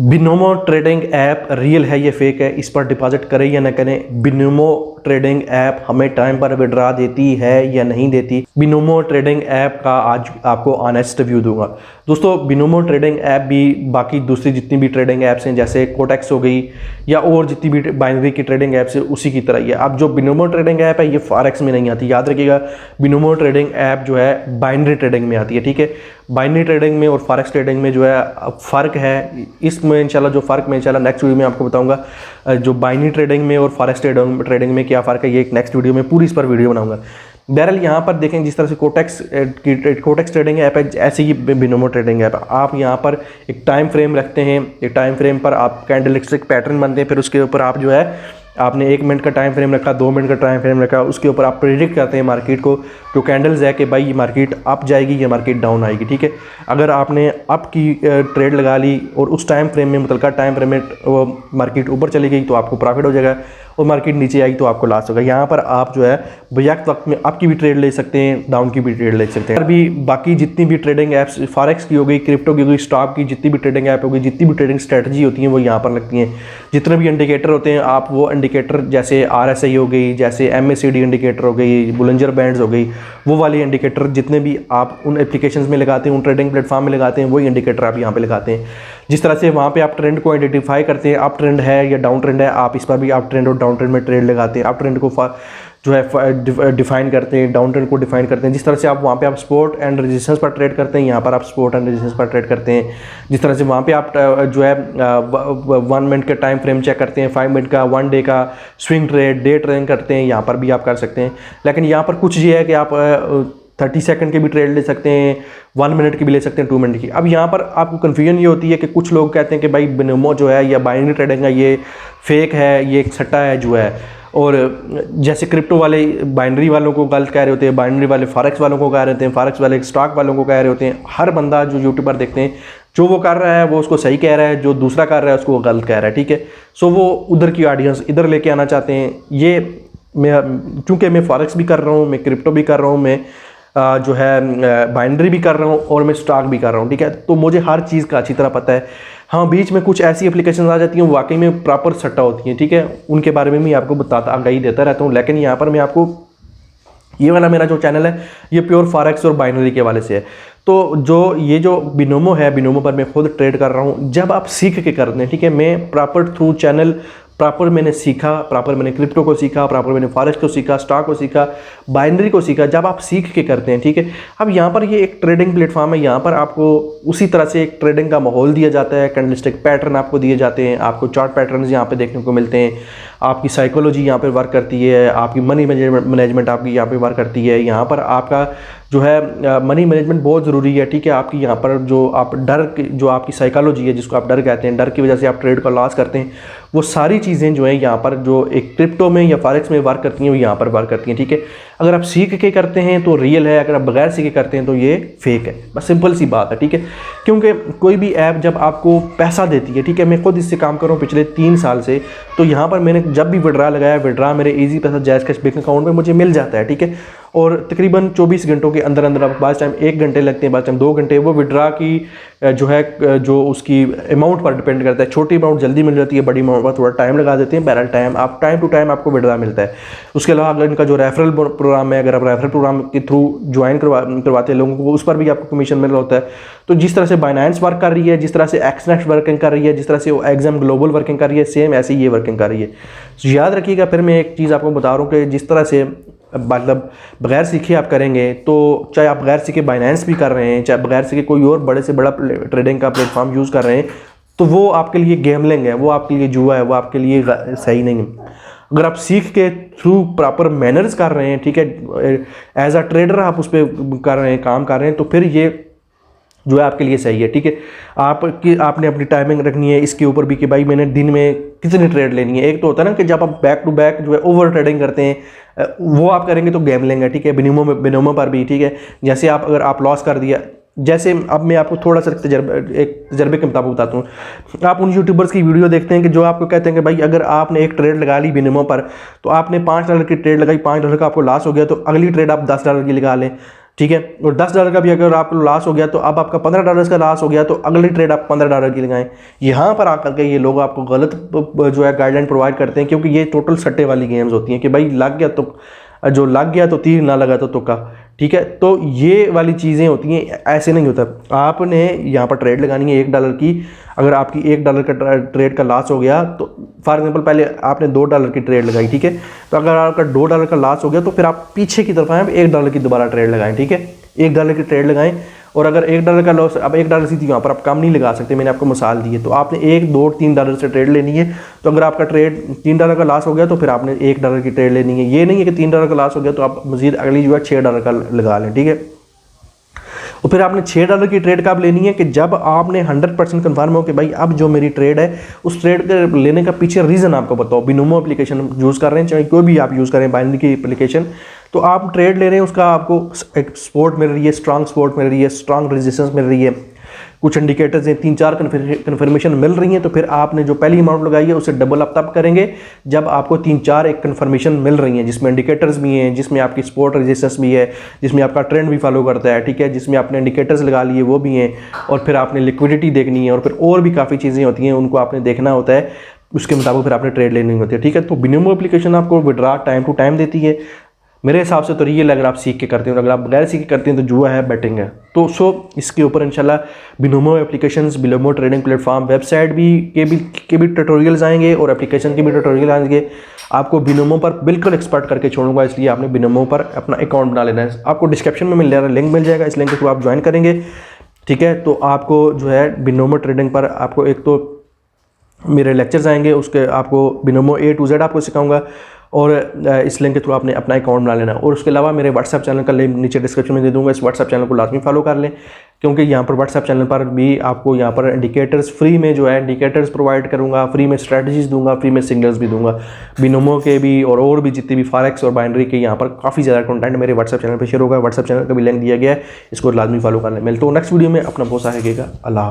Binomo trading app real है या fake है, इस पर डिपॉजिट करें या ना करें। बिनोमो ट्रेडिंग ऐप हमें टाइम पर विड्रा देती है या नहीं देती। बिनोमो ट्रेडिंग ऐप का आज आपको ऑनेस्ट रिव्यू दूंगा। दोस्तों, बिनोमो ट्रेडिंग ऐप भी बाकी दूसरी जितनी भी ट्रेडिंग ऐप्स हैं जैसे कोटेक्स हो गई या और जितनी भी बाइनरी की ट्रेडिंग ऐप्स है उसी की तरह ही है। अब जो बिनोमो ट्रेडिंग ऐप है ये फॉरेक्स में नहीं आती, याद रखिएगा। बिनोमो ट्रेडिंग ऐप जो है बाइनरी ट्रेडिंग में आती है, ठीक है। बाइनरी ट्रेडिंग में और फॉरेक्स ट्रेडिंग में जो है फ़र्क है, इसमें इंशाल्लाह जो फ़र्क मैं इंशाल्लाह नेक्स्ट वीडियो में आपको बताऊंगा। जो बाइनरी ट्रेडिंग में और फॉरेक्स ट्रेडिंग में क्या फ़र्क है ये एक नेक्स्ट वीडियो में पूरी इस पर वीडियो बनाऊंगा। बहरहाल यहाँ पर देखें, जिस तरह से कोटेक्स ट्रेडिंग ऐप है ऐसे ही बिनोमो ट्रेडिंग ऐप। आप यहाँ पर एक टाइम फ्रेम रखते हैं, एक टाइम फ्रेम पर आप कैंडलस्टिक पैटर्न बनते हैं, फिर उसके ऊपर आप जो है आपने 1 मिनट का टाइम फ्रेम रखा, 2 मिनट का टाइम फ्रेम रखा, उसके ऊपर आप प्रेडिक्ट करते हैं मार्केट को, जो कैंडल्स है कि भाई ये मार्केट अप जाएगी या मार्केट डाउन आएगी, ठीक है। अगर आपने अप की ट्रेड लगा ली और उस टाइम फ्रेम में मुतलका टाइम फ्रेम में मार्केट ऊपर चली गई तो आपको प्रॉफिट हो जाएगा, और मार्केट नीचे आई तो आपको लॉस होगा। यहाँ पर आप जो है बैक वक्त में अप की भी ट्रेड ले सकते हैं, डाउन की भी ट्रेड ले सकते हैं। और भी बाकी जितनी भी ट्रेडिंग ऐप्स, फॉरेक्स की हो गई, क्रिप्टो की हो गई, स्टॉक की जितनी भी ट्रेडिंग ऐप हो गई, जितनी भी ट्रेडिंग स्ट्रेटजी होती है वो यहाँ पर लगती हैं। जितने भी इंडिकेटर होते हैं आप वो इंडिकेटर जैसे RSI हो गई, जैसे MACD इंडिकेटर हो गई, बुलंजर बैंड्स हो गई, वो वाले इंडिकेटर जितने भी आप उन एप्लीकेशंस में लगाते हैं, उन ट्रेडिंग प्लेटफॉर्म में लगाते हैं, वही इंडिकेटर आप यहाँ पे लगाते हैं। जिस तरह से वहाँ पे आप ट्रेंड को आइडेंटिफाई करते हैं, अप ट्रेंड है या डाउन ट्रेंड है, आप इस पर भी अप ट्रेंड और डाउन ट्रेंड में ट्रेड लगाते हैं। अप ट्रेंड को जो है डिफाइन करते हैं, डाउन ट्रेंड को डिफाइन करते हैं। जिस तरह से आप वहाँ पे आप सपोर्ट एंड रेजिस्टेंस पर ट्रेड करते हैं, यहाँ पर आप सपोर्ट एंड रेजिस्टेंस पर ट्रेड करते हैं। जिस तरह से वहाँ पे आप जो है 1 मिनट का टाइम फ्रेम चेक करते हैं, 5 मिनट का, 1 डे का स्विंग ट्रेड, डे ट्रेडिंग करते हैं, यहाँ पर भी आप कर सकते हैं। लेकिन यहाँ पर कुछ ये है कि आप 30 सेकंड के भी ट्रेड ले सकते हैं, 1 मिनट की भी ले सकते हैं, 2 मिनट की। अब यहाँ पर आपको कन्फ्यूजन ये होती है कि कुछ लोग कहते हैं कि भाई बिनोमो जो है या बाइनरी ट्रेडिंग है ये फेक है, ये एक सट्टा है जो है। और जैसे क्रिप्टो वाले बाइनरी वालों को गलत कह रहे होते हैं, बाइनरी वाले फॉरेक्स वालों को कह रहे होते हैं, फॉरेक्स वाले स्टॉक वालों को कह रहे होते हैं। हर बंदा जो यूट्यूब पर देखते हैं जो वो कर रहा है वो उसको सही कह रहा है, जो दूसरा कर रहा है उसको वो गलत कह रहा है, ठीक है। सो वो उधर की ऑडियंस इधर लेके आना चाहते हैं। ये मैं चूँकि मैं फॉरेक्स भी कर रहा हूँ, मैं क्रिप्टो भी कर रहा हूँ, मैं जो है बाइनरी भी कर रहा हूँ और मैं स्टॉक भी कर रहा हूँ, ठीक है। तो मुझे हर चीज़ का अच्छी तरह पता है। हाँ, बीच में कुछ ऐसी एप्लीकेशन आ जाती हैं वाकई में प्रॉपर सट्टा होती हैं, ठीक है, उनके बारे में मैं आपको बताता आगाही देता रहता हूँ। लेकिन यहाँ पर मैं आपको ये वाला मेरा जो चैनल है ये प्योर फॉरेक्स और बाइनरी के वाले से है। तो जो बिनोमो है, बिनोमो पर मैं खुद ट्रेड कर रहा हूँ। जब आप सीख के करते हैं, ठीक है, मैं प्रॉपर थ्रू चैनल प्रॉपर मैंने सीखा, प्रॉपर मैंने क्रिप्टो को सीखा, प्रॉपर मैंने फॉरेक्स को सीखा, स्टॉक को सीखा, बाइनरी को सीखा। जब आप सीख के करते हैं, ठीक है। अब यहाँ पर ये एक ट्रेडिंग प्लेटफॉर्म है, यहाँ पर आपको उसी तरह से एक ट्रेडिंग का माहौल दिया जाता है, कैंडलस्टिक पैटर्न आपको दिए जाते हैं, आपको चार्ट पैटर्न्स यहाँ पे देखने को मिलते हैं, आपकी साइकोलॉजी यहाँ पे वर्क करती है, आपकी मनी मैनेजमेंट आपकी यहाँ पे वर्क करती है। यहाँ पर आपका जो है मनी मैनेजमेंट बहुत ज़रूरी है, ठीक है। आपकी यहाँ पर जो आप जो आपकी साइकोलॉजी है, जिसको आप डर कहते हैं, डर की वजह से आप ट्रेड का लॉस करते हैं, वो सारी चीज़ें जो हैं यहाँ पर जो एक क्रिप्टो में या फॉरेक्स में वर्क करती हैं वो यहाँ पर वर्क करती हैं, ठीक है। अगर आप सीख के करते हैं तो रियल है, अगर आप बगैर सीख के करते हैं तो ये फेक है। बस सिंपल सी बात है, ठीक है। क्योंकि कोई भी ऐप जब आपको पैसा देती है, ठीक है, मैं खुद इससे काम कर रहा हूँ पिछले 3 साल से, तो यहाँ पर मैंने जब भी विड्रा लगाया, विड्रा मेरे ईजी पैसा जैज़ कैश बैंक अकाउंट में मुझे मिल जाता है, ठीक है। और तकरीबन 24 घंटों के अंदर अंदर आप बाद टाइम 1 घंटे लगते हैं, बाद टाइम 2 घंटे, वो विड्रा की जो है जो उसकी अमाउंट पर डिपेंड करता है। छोटी अमाउंट जल्दी मिल जाती है, बड़ी अमाउंट पर थोड़ा टाइम लगा देते हैं। बहरहाल टाइम टू टाइम आपको विड्रा मिलता है। उसके अलावा अगर इनका जो रेफरल प्रोग्राम है, अगर आप रेफरल प्रोग्राम के थ्रू ज्वाइन करवाते हैं लोगों को, उस पर भी आपको कमीशन मिल रहा होता है। तो जिस तरह से बाइनेंस वर्क कर रही है, जिस तरह से एक्सनेक्ट वर्किंग कर रही है, जिस तरह से वो एग्जाम ग्लोबल वर्किंग कर रही है, सेम ऐसे ही ये वर्किंग कर रही है। तो याद रखिएगा, फिर मैं एक चीज़ आपको बता रहा हूँ कि जिस तरह से मतलब बगैर सीखे आप करेंगे, तो चाहे आप बगैर सीखे बाइनेंस भी कर रहे हैं, चाहे बगैर सीखे कोई और बड़े से बड़ा ट्रेडिंग का प्लेटफॉर्म यूज़ कर रहे हैं, तो वो आपके लिए गैम्बलिंग है, वो आपके लिए जुआ है, वो आपके लिए सही नहीं है। अगर आप सीख के थ्रू प्रॉपर मैनर्स कर रहे हैं, ठीक है, एज अ ट्रेडर आप उस पर कर रहे हैं, काम कर रहे हैं, तो फिर ये जो है आपके लिए सही है, ठीक है। आपने अपनी टाइमिंग रखनी है इसके ऊपर भी कि भाई मैंने दिन में कितनी ट्रेड लेनी है। एक तो होता है ना कि जब आप बैक टू बैक जो है ओवर ट्रेडिंग करते हैं, वो आप करेंगे तो गैम्बलिंग है, ठीक है। बिनोमो पर भी, ठीक है। जैसे अगर आप लॉस कर दिया, जैसे अब मैं आपको थोड़ा सा तजर्बे के मुताबिक बताता हूँ। आप उन यूट्यूबर्स की वीडियो देखते हैं कि जो आपको कहते हैं कि भाई अगर आपने एक ट्रेड लगा ली बिनोमो पर, तो आपने $5 की ट्रेड लगाई, $5 का आपको लॉस हो गया, तो अगली ट्रेड आप $10 की लगा लें। ठीक है। और $10 का भी अगर आपको लॉस हो गया तो अब आपका $15 का लॉस हो गया तो अगली ट्रेड आप $15 की लगाएं। यहाँ पर आकर के ये लोग आपको गलत जो है गाइडलाइन प्रोवाइड करते हैं, क्योंकि ये टोटल सट्टे वाली गेम्स होती हैं कि भाई लग गया तो जो लग गया तो तीर, ना लगा तो तुक्का। ठीक है, तो ये वाली चीज़ें होती हैं, ऐसे नहीं होता। आपने यहाँ पर ट्रेड लगानी है $1 की। अगर आपकी $1 का ट्रेड का लॉस हो गया तो फॉर एग्जांपल पहले आपने $2 की ट्रेड लगाई, ठीक है, तो अगर आपका $2 का लॉस हो गया तो फिर आप पीछे की तरफ आए, $1 की दोबारा ट्रेड लगाएं। ठीक है, $1 की ट्रेड लगाएं। और अगर $1 का लॉस, अब $1 सीधी वहाँ पर आप कम नहीं लगा सकते, मैंने आपको मिसाल दी है, तो आपने $1, $2, $3 से ट्रेड लेनी है। तो अगर आपका ट्रेड $3 का लॉस हो गया तो फिर आपने $1 की ट्रेड लेनी है। ये नहीं है कि $3 का लॉस हो गया तो आप मजीद अगली जो है $6 का लगा लें। ठीक है, और फिर आपने $6 की ट्रेड कब लेनी है कि जब आपने 100% कन्फर्म हो कि भाई अब जो मेरी ट्रेड है उस ट्रेड के लेने का पीछे रीज़न आपको बताओ। बिनोमो एप्लीकेशन यूज़ कर रहे हैं, चाहे कोई भी आप यूज़ करें बाइनरी की एप्लीकेशन, तो आप ट्रेड ले रहे हैं, उसका आपको एक सपोर्ट मिल रही है, स्ट्रांग सपोर्ट मिल रही है, स्ट्रांग रेजिस्टेंस मिल रही है, कुछ इंडिकेटर्स हैं, 3-4 कन्फर्मेशन मिल रही हैं, तो फिर आपने जो पहली अमाउंट लगाई है उसे डबल अप तब करेंगे जब आपको 3-4 एक कन्फर्मेशन मिल रही हैं, जिसमें इंडिकेटर्स भी हैं, जिसमें आपकी सपोर्ट रेजिस्टेंस भी है, जिसमें आपका ट्रेंड भी फॉलो करता है। ठीक है, जिसमें आपने इंडिकेटर्स लगा लिए वो भी हैं, और फिर आपने लिक्विडिटी देखनी है, और फिर और भी काफ़ी चीज़ें होती हैं, उनको आपने देखना होता है, उसके मुताबिक फिर आपने ट्रेड लेनी होती है। ठीक है, तो बिनोमो एप्लीकेशन आपको विड्रा टाइम टू टाइम देती है। मेरे हिसाब से तो रियल अगर आप सीख के करते हो, अगर आप बगैर सीख के करते हैं तो जुआ है, बैटिंग है। तो इसके ऊपर इंशाल्लाह Binomo applications, Binomo trading platform website के भी ट्यूटोरियल्स आएंगे और एप्लीकेशन के भी ट्यूटोरियल आएंगे। आपको बिनोमो पर बिल्कुल एक्सपर्ट करके छोड़ूंगा, इसलिए आपने बिनोमो पर अपना अकाउंट बना लेना है। आपको डिस्क्रिप्शन में मिल जाएगा, लिंक मिल जाएगा, इस लिंक के थ्रू आप ज्वाइन करेंगे। ठीक है, तो आपको जो है बिनोमो ट्रेडिंग पर आपको एक तो मेरे लेक्चर्स आएंगे, उसके आपको बिनोमो A to Z आपको सिखाऊंगा, और इस लिंक के थ्रू आपने अपना अकाउंट बना लेना। और उसके अलावा मेरे व्हाट्सएप चैनल का लिंक नीचे डिस्क्रिप्शन में दे दूंगा, इस व्हाट्सएप चैनल को लाजमी फॉलो कर लें, क्योंकि यहाँ पर व्हाट्सएप चैनल पर भी आपको यहाँ पर इंडिकेटर्स फ्री में जो है इंडिकेटर्स प्रोवाइड करूँगा, फ्री में स्ट्रेटजीज दूंगा, फ्री में सिग्नल्स भी दूंगा बिनोमो के भी, और भी जितने भी फॉरेक्स और बाइनरी के यहाँ पर काफ़ी ज़्यादा कंटेंट मेरे व्हाट्सएप चैनल पर शेयर होगा। व्हाट्सएप चैनल का भी लिंक दिया गया है, इसको लाजमी फॉलो कर लें। मिलते हो नेक्स्ट वीडियो में, अपना बहुत सारा रहेगा। अल्लाह हाफ़िज़।